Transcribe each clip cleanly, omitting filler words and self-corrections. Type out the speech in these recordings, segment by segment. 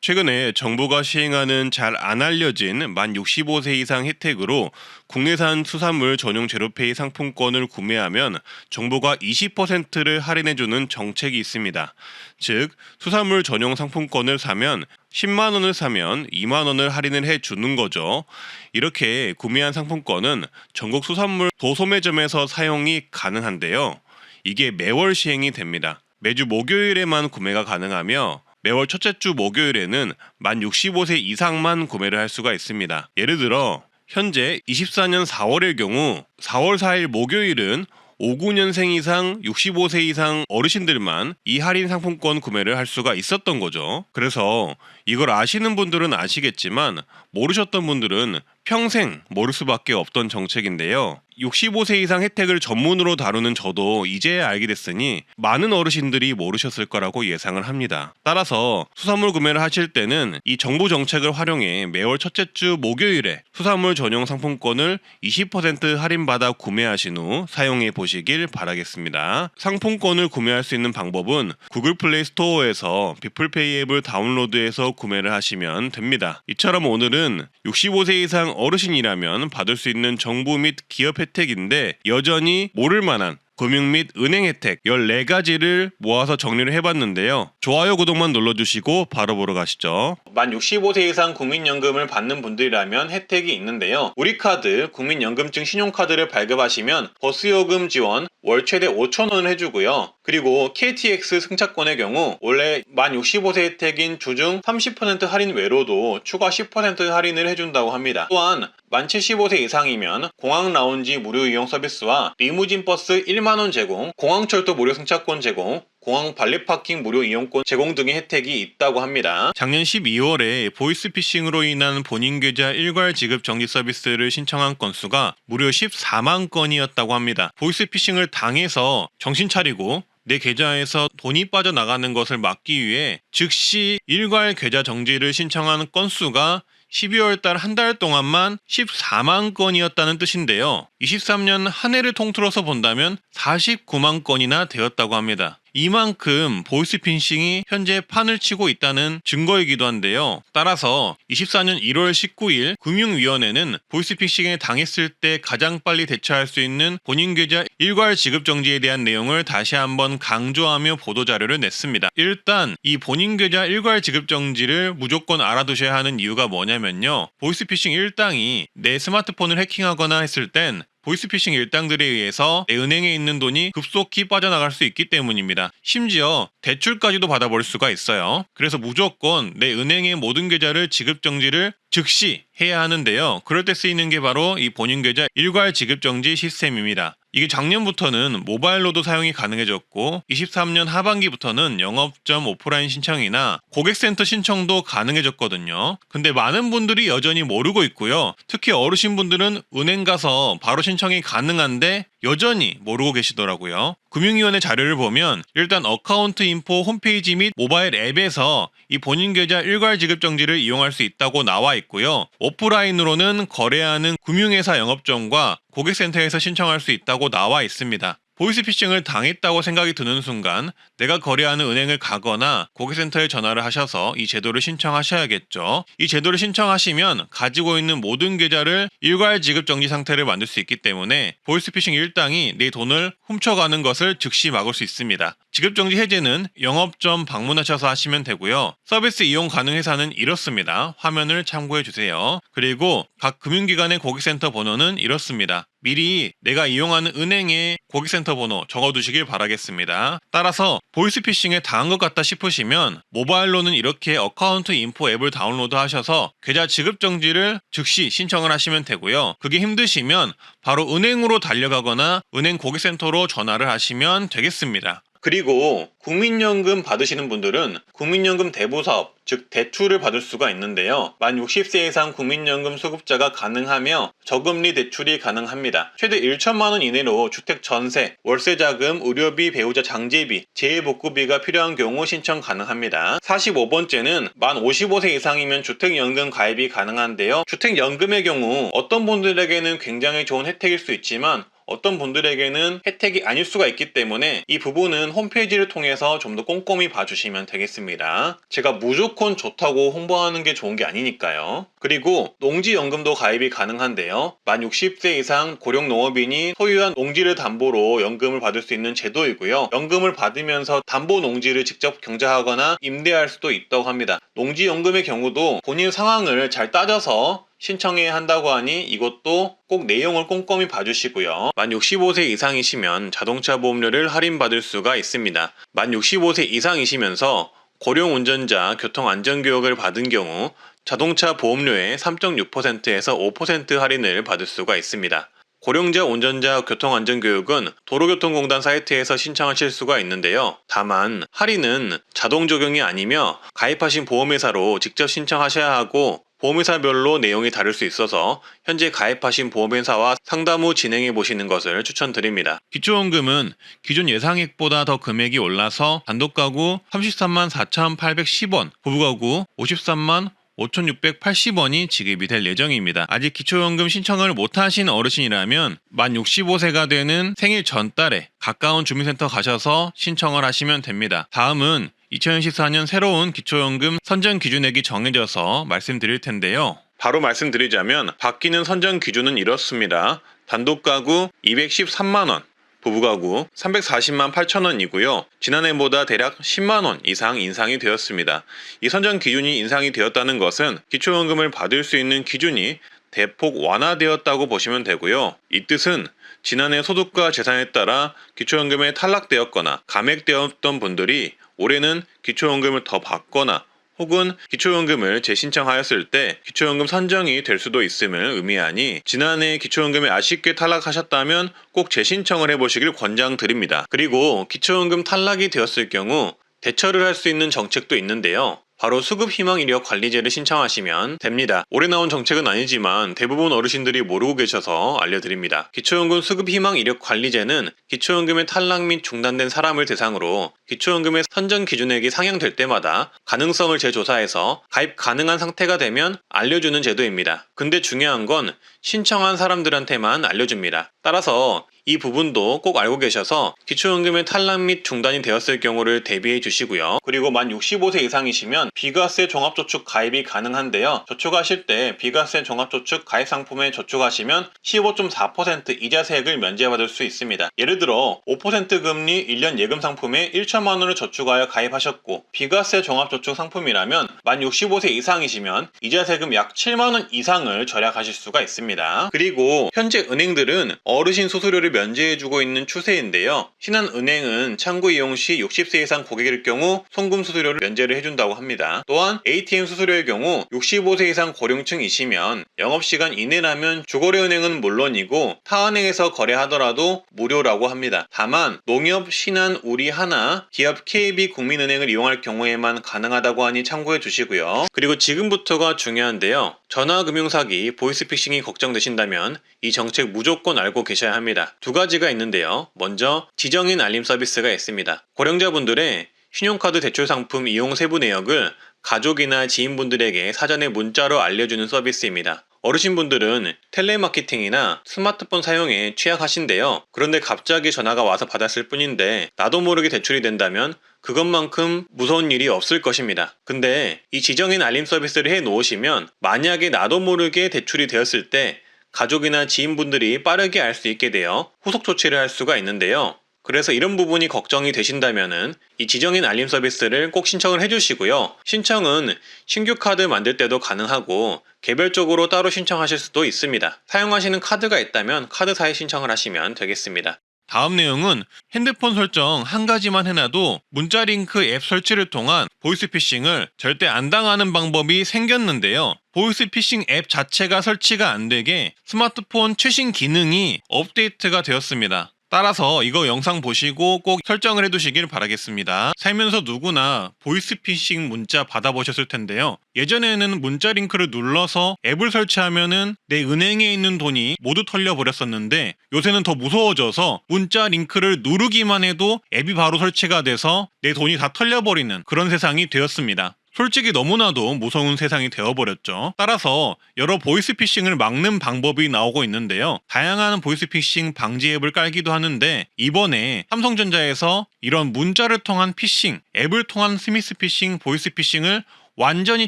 최근에 정부가 시행하는 잘 안 알려진 만 65세 이상 혜택으로 국내산 수산물 전용 제로페이 상품권을 구매하면 정부가 20%를 할인해주는 정책이 있습니다. 즉, 수산물 전용 상품권을 사면 10만 원을 사면 2만 원을 할인을 해주는 거죠. 이렇게 구매한 상품권은 전국 수산물 도소매점에서 사용이 가능한데요. 이게 매월 시행이 됩니다. 매주 목요일에만 구매가 가능하며 매월 첫째 주 목요일에는 만 65세 이상만 구매를 할 수가 있습니다. 예를 들어 현재 24년 4월의 경우 4월 4일 목요일은 59년생 이상 65세 이상 어르신들만 이 할인 상품권 구매를 할 수가 있었던 거죠. 그래서 이걸 아시는 분들은 아시겠지만 모르셨던 분들은 평생 모를 수밖에 없던 정책인데요. 65세 이상 혜택을 전문으로 다루는 저도 이제야 알게 됐으니 많은 어르신들이 모르셨을 거라고 예상을 합니다. 따라서 수산물 구매를 하실 때는 이 정부 정책을 활용해 매월 첫째 주 목요일에 수산물 전용 상품권을 20% 할인받아 구매하신 후 사용해 보시길 바라겠습니다. 상품권을 구매할 수 있는 방법은 구글 플레이 스토어에서 비플페이 앱을 다운로드해서 구매를 하시면 됩니다. 이처럼 오늘은 65세 이상 어르신이라면 받을 수 있는 정부 및 기업 혜택인데 여전히 모를 만한 금융 및 은행 혜택 14가지를 모아서 정리를 해봤는데요. 좋아요, 구독만 눌러주시고 바로 보러 가시죠. 만 65세 이상 국민연금을 받는 분들이라면 혜택이 있는데요. 우리카드, 국민연금증 신용카드를 발급하시면 버스요금 지원 월 최대 5,000원을 해주고요. 그리고 KTX 승차권의 경우 원래 만 65세 혜택인 주중 30% 할인 외로도 추가 10% 할인을 해준다고 합니다. 또한 만 75세 이상이면 공항 라운지 무료 이용 서비스와 리무진 버스 1만원 제공, 공항철도 무료 승차권 제공, 공항 발렛파킹 무료 이용권 제공 등의 혜택이 있다고 합니다. 작년 12월에 보이스피싱으로 인한 본인 계좌 일괄 지급 정지 서비스를 신청한 건수가 무려 14만 건이었다고 합니다. 보이스피싱을 당해서 정신 차리고 내 계좌에서 돈이 빠져나가는 것을 막기 위해 즉시 일괄 계좌 정지를 신청하는 건수가 12월 달 한 달 동안만 14만 건이었다는 뜻인데요. 23년 한 해를 통틀어서 본다면 49만 건이나 되었다고 합니다. 이만큼 보이스피싱이 현재 판을 치고 있다는 증거이기도 한데요. 따라서 24년 1월 19일 금융위원회는 보이스피싱에 당했을 때 가장 빨리 대처할 수 있는 본인 계좌 일괄 지급 정지에 대한 내용을 다시 한번 강조하며 보도자료를 냈습니다. 일단 이 본인 계좌 일괄 지급 정지를 무조건 알아두셔야 하는 이유가 뭐냐면요. 보이스피싱 일당이 내 스마트폰을 해킹하거나 했을 땐 보이스피싱 일당들에 의해서 내 은행에 있는 돈이 급속히 빠져나갈 수 있기 때문입니다. 심지어 대출까지도 받아버릴 수가 있어요. 그래서 무조건 내 은행의 모든 계좌를 지급 정지를 즉시 해야 하는데요. 그럴 때 쓰이는 게 바로 이 본인 계좌 일괄 지급 정지 시스템입니다. 이게 작년부터는 모바일로도 사용이 가능해졌고 23년 하반기부터는 영업점 오프라인 신청이나 고객센터 신청도 가능해졌거든요. 근데 많은 분들이 여전히 모르고 있고요. 특히 어르신분들은 은행 가서 바로 신청이 가능한데 여전히 모르고 계시더라고요. 금융위원회 자료를 보면 일단 어카운트 인포 홈페이지 및 모바일 앱에서 이 본인 계좌 일괄 지급 정지를 이용할 수 있다고 나와 있고요. 오프라인으로는 거래하는 금융회사 영업점과 고객센터에서 신청할 수 있다고 나와 있습니다. 보이스피싱을 당했다고 생각이 드는 순간 내가 거래하는 은행을 가거나 고객센터에 전화를 하셔서 이 제도를 신청하셔야겠죠. 이 제도를 신청하시면 가지고 있는 모든 계좌를 일괄 지급 정지 상태를 만들 수 있기 때문에 보이스피싱 일당이 내 돈을 훔쳐가는 것을 즉시 막을 수 있습니다. 지급정지 해제는 영업점 방문하셔서 하시면 되고요. 서비스 이용 가능 회사는 이렇습니다. 화면을 참고해주세요. 그리고 각 금융기관의 고객센터 번호는 이렇습니다. 미리 내가 이용하는 은행의 고객센터 번호 적어두시길 바라겠습니다. 따라서 보이스피싱에 당한 것 같다 싶으시면 모바일로는 이렇게 어카운트 인포 앱을 다운로드 하셔서 계좌 지급정지를 즉시 신청을 하시면 되고요. 그게 힘드시면 바로 은행으로 달려가거나 은행 고객센터로 전화를 하시면 되겠습니다. 그리고 국민연금 받으시는 분들은 국민연금 대부사업, 즉 대출을 받을 수가 있는데요. 만 60세 이상 국민연금 수급자가 가능하며 저금리 대출이 가능합니다. 최대 1천만 원 이내로 주택 전세, 월세자금, 의료비, 배우자 장제비, 재해복구비가 필요한 경우 신청 가능합니다. 45번째는 만 55세 이상이면 주택연금 가입이 가능한데요. 주택연금의 경우 어떤 분들에게는 굉장히 좋은 혜택일 수 있지만 어떤 분들에게는 혜택이 아닐 수가 있기 때문에 이 부분은 홈페이지를 통해서 좀 더 꼼꼼히 봐주시면 되겠습니다. 제가 무조건 좋다고 홍보하는 게 좋은 게 아니니까요. 그리고 농지연금도 가입이 가능한데요. 만 60세 이상 고령농업인이 소유한 농지를 담보로 연금을 받을 수 있는 제도이고요. 연금을 받으면서 담보 농지를 직접 경자하거나 임대할 수도 있다고 합니다. 농지연금의 경우도 본인 상황을 잘 따져서 신청해야 한다고 하니 이것도 꼭 내용을 꼼꼼히 봐주시고요. 만 65세 이상이시면 자동차 보험료를 할인받을 수가 있습니다. 만 65세 이상이시면서 고령 운전자 교통안전교육을 받은 경우 자동차 보험료의 3.6%에서 5% 할인을 받을 수가 있습니다. 고령자 운전자 교통안전교육은 도로교통공단 사이트에서 신청하실 수가 있는데요. 다만 할인은 자동 적용이 아니며 가입하신 보험회사로 직접 신청하셔야 하고 보험회사별로 내용이 다를 수 있어서 현재 가입하신 보험회사와 상담 후 진행해 보시는 것을 추천드립니다. 기초연금은 기존 예상액보다 더 금액이 올라서 단독가구 33만 4,810원, 부부가구 53만 5,680원이 지급이 될 예정입니다. 아직 기초연금 신청을 못하신 어르신이라면 만 65세가 되는 생일 전달에 가까운 주민센터 가셔서 신청을 하시면 됩니다. 다음은 2014년 새로운 기초연금 선정 기준액이 정해져서 말씀드릴 텐데요. 바로 말씀드리자면 바뀌는 선정 기준은 이렇습니다. 단독가구 213만원, 부부가구 340만 8천원이고요. 지난해보다 대략 10만원 이상 인상이 되었습니다. 이 선정 기준이 인상이 되었다는 것은 기초연금을 받을 수 있는 기준이 대폭 완화되었다고 보시면 되고요. 이 뜻은 지난해 소득과 재산에 따라 기초연금에 탈락되었거나 감액되었던 분들이 올해는 기초연금을 더 받거나 혹은 기초연금을 재신청하였을 때 기초연금 선정이 될 수도 있음을 의미하니 지난해 기초연금에 아쉽게 탈락하셨다면 꼭 재신청을 해보시길 권장드립니다. 그리고 기초연금 탈락이 되었을 경우 대처를 할 수 있는 정책도 있는데요. 바로 수급희망이력관리제를 신청하시면 됩니다. 올해 나온 정책은 아니지만 대부분 어르신들이 모르고 계셔서 알려드립니다. 기초연금 수급희망이력관리제는 기초연금의 탈락 및 중단된 사람을 대상으로 기초연금의 선정 기준액이 상향될 때마다 가능성을 재조사해서 가입 가능한 상태가 되면 알려주는 제도입니다. 근데 중요한 건 신청한 사람들한테만 알려줍니다. 따라서 이 부분도 꼭 알고 계셔서 기초연금의 탈락 및 중단이 되었을 경우를 대비해 주시고요. 그리고 만 65세 이상이시면 비과세 종합저축 가입이 가능한데요. 저축하실 때 비과세 종합저축 가입 상품에 저축하시면 15.4% 이자세액을 면제받을 수 있습니다. 예를 들어 5% 금리 1년 예금 상품에 1천만 원을 저축하여 가입하셨고 비과세 종합저축 상품이라면 만 65세 이상이시면 이자세금 약 7만 원 이상을 절약하실 수가 있습니다. 그리고 현재 은행들은 어르신 수수료를 면제해주고 있는 추세인데요. 신한은행은 창구 이용 시 60세 이상 고객일 경우 송금 수수료를 면제를 해준다고 합니다. 또한 ATM 수수료의 경우 65세 이상 고령층이시면 영업시간 이내라면 주거래은행은 물론이고 타은행에서 거래하더라도 무료라고 합니다. 다만 농협, 신한, 우리하나, 기업 KB 국민은행을 이용할 경우에만 가능하다고 하니 참고해 주시고요. 그리고 지금부터가 중요한데요. 전화금융사기, 보이스피싱이 걱정되신다면 이 정책 무조건 알고 계셔야 합니다. 두 가지가 있는데요. 먼저 지정인 알림 서비스가 있습니다. 고령자분들의 신용카드 대출 상품 이용 세부 내역을 가족이나 지인분들에게 사전에 문자로 알려주는 서비스입니다. 어르신분들은 텔레마케팅이나 스마트폰 사용에 취약하신데요. 그런데 갑자기 전화가 와서 받았을 뿐인데 나도 모르게 대출이 된다면 그것만큼 무서운 일이 없을 것입니다. 근데 이 지정인 알림 서비스를 해 놓으시면 만약에 나도 모르게 대출이 되었을 때 가족이나 지인분들이 빠르게 알 수 있게 되어 후속 조치를 할 수가 있는데요. 그래서 이런 부분이 걱정이 되신다면은 이 지정인 알림 서비스를 꼭 신청을 해주시고요. 신청은 신규 카드 만들 때도 가능하고 개별적으로 따로 신청하실 수도 있습니다. 사용하시는 카드가 있다면 카드사에 신청을 하시면 되겠습니다. 다음 내용은 핸드폰 설정 한 가지만 해놔도 문자 링크 앱 설치를 통한 보이스피싱을 절대 안 당하는 방법이 생겼는데요. 보이스피싱 앱 자체가 설치가 안 되게 스마트폰 최신 기능이 업데이트가 되었습니다. 따라서 이거 영상 보시고 꼭 설정을 해두시길 바라겠습니다. 살면서 누구나 보이스피싱 문자 받아보셨을 텐데요. 예전에는 문자 링크를 눌러서 앱을 설치하면은 내 은행에 있는 돈이 모두 털려버렸었는데 요새는 더 무서워져서 문자 링크를 누르기만 해도 앱이 바로 설치가 돼서 내 돈이 다 털려버리는 그런 세상이 되었습니다. 솔직히 너무나도 무서운 세상이 되어버렸죠. 따라서 여러 보이스피싱을 막는 방법이 나오고 있는데요. 다양한 보이스피싱 방지 앱을 깔기도 하는데 이번에 삼성전자에서 이런 문자를 통한 피싱, 앱을 통한 스미스피싱, 보이스피싱을 완전히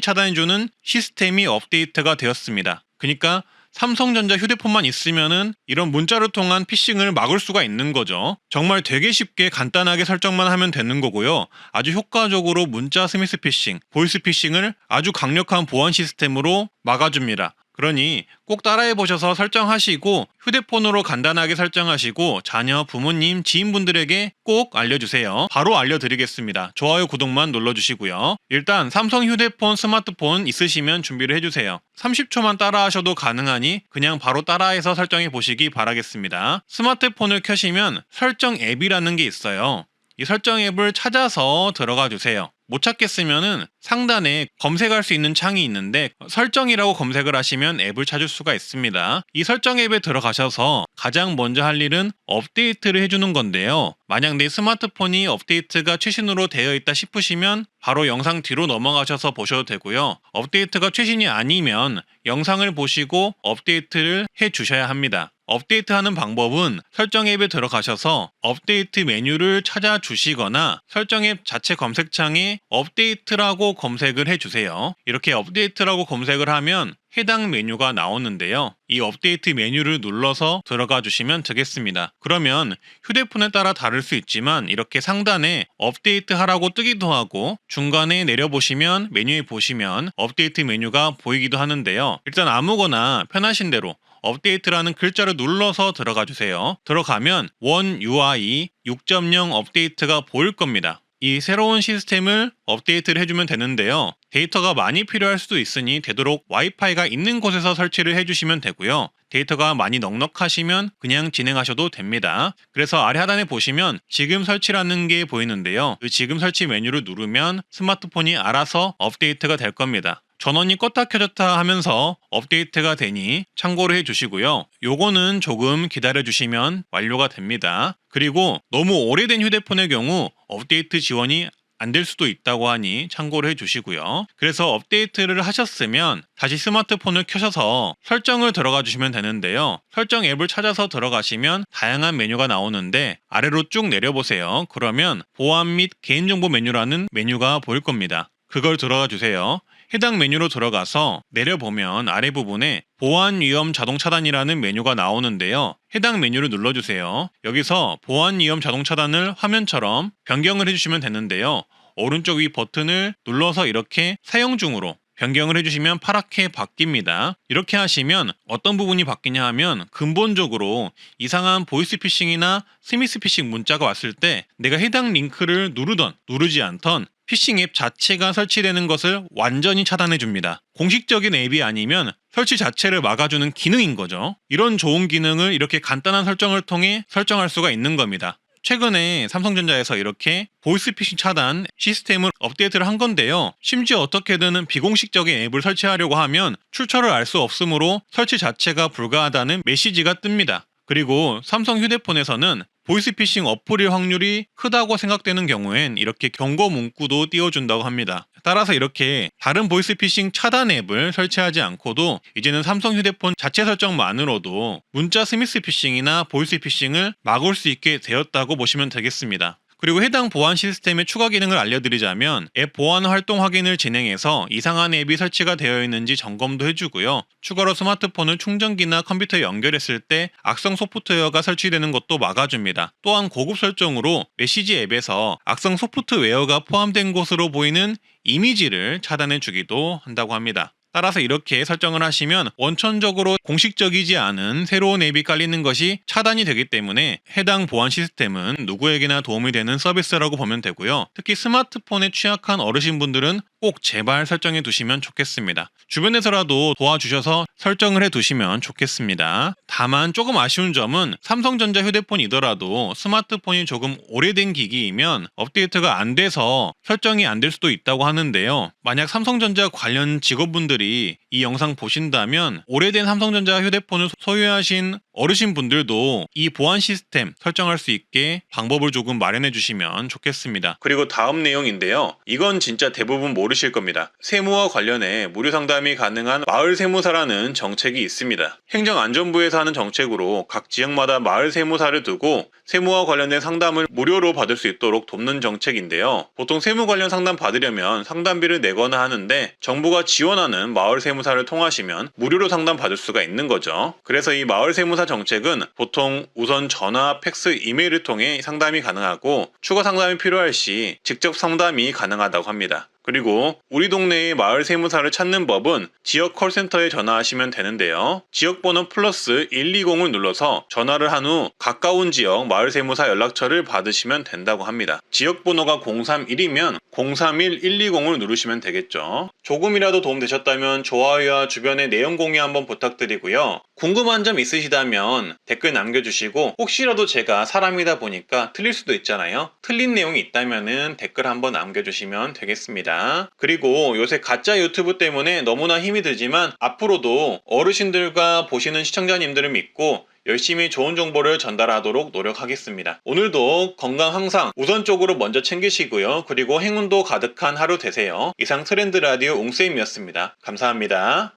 차단해주는 시스템이 업데이트가 되었습니다. 그러니까 삼성전자 휴대폰만 있으면은 이런 문자를 통한 피싱을 막을 수가 있는 거죠. 정말 되게 쉽게 간단하게 설정만 하면 되는 거고요. 아주 효과적으로 문자 스미스 피싱, 보이스 피싱을 아주 강력한 보안 시스템으로 막아줍니다. 그러니 꼭 따라해 보셔서 설정하시고 휴대폰으로 간단하게 설정하시고 자녀, 부모님, 지인분들에게 꼭 알려주세요. 바로 알려드리겠습니다. 좋아요, 구독만 눌러주시고요. 일단 삼성 휴대폰, 스마트폰 있으시면 준비를 해주세요. 30초만 따라하셔도 가능하니 그냥 바로 따라해서 설정해 보시기 바라겠습니다. 스마트폰을 켜시면 설정 앱이라는 게 있어요. 이 설정 앱을 찾아서 들어가 주세요. 못 찾겠으면은 상단에 검색할 수 있는 창이 있는데 설정이라고 검색을 하시면 앱을 찾을 수가 있습니다. 이 설정 앱에 들어가셔서 가장 먼저 할 일은 업데이트를 해주는 건데요. 만약 내 스마트폰이 업데이트가 최신으로 되어 있다 싶으시면 바로 영상 뒤로 넘어가셔서 보셔도 되고요. 업데이트가 최신이 아니면 영상을 보시고 업데이트를 해 주셔야 합니다. 업데이트하는 방법은 설정 앱에 들어가셔서 업데이트 메뉴를 찾아주시거나 설정 앱 자체 검색창에 업데이트라고 검색을 해주세요. 이렇게 업데이트라고 검색을 하면 해당 메뉴가 나오는데요. 이 업데이트 메뉴를 눌러서 들어가 주시면 되겠습니다. 그러면 휴대폰에 따라 다를 수 있지만 이렇게 상단에 업데이트 하라고 뜨기도 하고 중간에 내려보시면 메뉴에 보시면 업데이트 메뉴가 보이기도 하는데요. 일단 아무거나 편하신 대로 업데이트라는 글자를 눌러서 들어가 주세요. 들어가면 One UI 6.0 업데이트가 보일 겁니다. 이 새로운 시스템을 업데이트를 해주면 되는데요. 데이터가 많이 필요할 수도 있으니 되도록 와이파이가 있는 곳에서 설치를 해주시면 되고요. 데이터가 많이 넉넉하시면 그냥 진행하셔도 됩니다. 그래서 아래 하단에 보시면 지금 설치라는 게 보이는데요. 그 지금 설치 메뉴를 누르면 스마트폰이 알아서 업데이트가 될 겁니다. 전원이 껐다 켜졌다 하면서 업데이트가 되니 참고를 해주시고요. 요거는 조금 기다려주시면 완료가 됩니다. 그리고 너무 오래된 휴대폰의 경우 업데이트 지원이 안 될 수도 있다고 하니 참고를 해주시고요. 그래서 업데이트를 하셨으면 다시 스마트폰을 켜셔서 설정을 들어가 주시면 되는데요. 설정 앱을 찾아서 들어가시면 다양한 메뉴가 나오는데 아래로 쭉 내려보세요. 그러면 보안 및 개인정보 메뉴라는 메뉴가 보일 겁니다. 그걸 들어가 주세요. 해당 메뉴로 들어가서 내려보면 아래 부분에 보안 위험 자동 차단이라는 메뉴가 나오는데요. 해당 메뉴를 눌러주세요. 여기서 보안 위험 자동 차단을 화면처럼 변경을 해주시면 되는데요. 오른쪽 위 버튼을 눌러서 이렇게 사용 중으로 변경을 해주시면 파랗게 바뀝니다. 이렇게 하시면 어떤 부분이 바뀌냐 하면 근본적으로 이상한 보이스피싱이나 스미스피싱 문자가 왔을 때 내가 해당 링크를 누르던 누르지 않던 피싱 앱 자체가 설치되는 것을 완전히 차단해줍니다. 공식적인 앱이 아니면 설치 자체를 막아주는 기능인 거죠. 이런 좋은 기능을 이렇게 간단한 설정을 통해 설정할 수가 있는 겁니다. 최근에 삼성전자에서 이렇게 보이스피싱 차단 시스템을 업데이트를 한 건데요. 심지어 어떻게든 비공식적인 앱을 설치하려고 하면 출처를 알 수 없으므로 설치 자체가 불가하다는 메시지가 뜹니다. 그리고 삼성 휴대폰에서는 보이스피싱 어플일 확률이 크다고 생각되는 경우엔 이렇게 경고 문구도 띄워준다고 합니다. 따라서 이렇게 다른 보이스피싱 차단 앱을 설치하지 않고도 이제는 삼성 휴대폰 자체 설정만으로도 문자 스미스피싱이나 보이스피싱을 막을 수 있게 되었다고 보시면 되겠습니다. 그리고 해당 보안 시스템의 추가 기능을 알려드리자면 앱 보안 활동 확인을 진행해서 이상한 앱이 설치가 되어 있는지 점검도 해주고요. 추가로 스마트폰을 충전기나 컴퓨터에 연결했을 때 악성 소프트웨어가 설치되는 것도 막아줍니다. 또한 고급 설정으로 메시지 앱에서 악성 소프트웨어가 포함된 것으로 보이는 이미지를 차단해주기도 한다고 합니다. 따라서 이렇게 설정을 하시면 원천적으로 공식적이지 않은 새로운 앱이 깔리는 것이 차단이 되기 때문에 해당 보안 시스템은 누구에게나 도움이 되는 서비스라고 보면 되고요. 특히 스마트폰에 취약한 어르신분들은 꼭 제발 설정해 두시면 좋겠습니다. 주변에서라도 도와주셔서 설정을 해 두시면 좋겠습니다. 다만 조금 아쉬운 점은 삼성전자 휴대폰이더라도 스마트폰이 조금 오래된 기기이면 업데이트가 안 돼서 설정이 안 될 수도 있다고 하는데요. 만약 삼성전자 관련 직원분들이 이 이 영상 보신다면 오래된 삼성전자 휴대폰을 소유하신 어르신분들도 이 보안 시스템 설정할 수 있게 방법을 조금 마련해 주시면 좋겠습니다. 그리고 다음 내용인데요. 이건 진짜 대부분 모르실 겁니다. 세무와 관련해 무료 상담이 가능한 마을 세무사라는 정책이 있습니다. 행정안전부에서 하는 정책으로 각 지역마다 마을 세무사를 두고 세무와 관련된 상담을 무료로 받을 수 있도록 돕는 정책인데요. 보통 세무 관련 상담 받으려면 상담비를 내거나 하는데 정부가 지원하는 마을 세무사를 통하시면 무료로 상담 받을 수가 있는 거죠. 그래서 이 마을 세무사 정책은 보통 우선 전화, 팩스, 이메일을 통해 상담이 가능하고 추가 상담이 필요할 시 직접 상담이 가능하다고 합니다. 그리고 우리 동네의 마을 세무사를 찾는 법은 지역 콜센터에 전화하시면 되는데요. 지역번호 플러스 120을 눌러서 전화를 한 후 가까운 지역 마을 세무사 연락처를 받으시면 된다고 합니다. 지역번호가 031이면 031-120을 누르시면 되겠죠. 조금이라도 도움되셨다면 좋아요와 주변에 내용 공유 한번 부탁드리고요. 궁금한 점 있으시다면 댓글 남겨주시고 혹시라도 제가 사람이다 보니까 틀릴 수도 있잖아요. 틀린 내용이 있다면 댓글 한번 남겨주시면 되겠습니다. 그리고 요새 가짜 유튜브 때문에 너무나 힘이 들지만 앞으로도 어르신들과 보시는 시청자님들을 믿고 열심히 좋은 정보를 전달하도록 노력하겠습니다. 오늘도 건강 항상 우선적으로 먼저 챙기시고요. 그리고 행운도 가득한 하루 되세요. 이상 트렌드 라디오 웅쌤이었습니다. 감사합니다.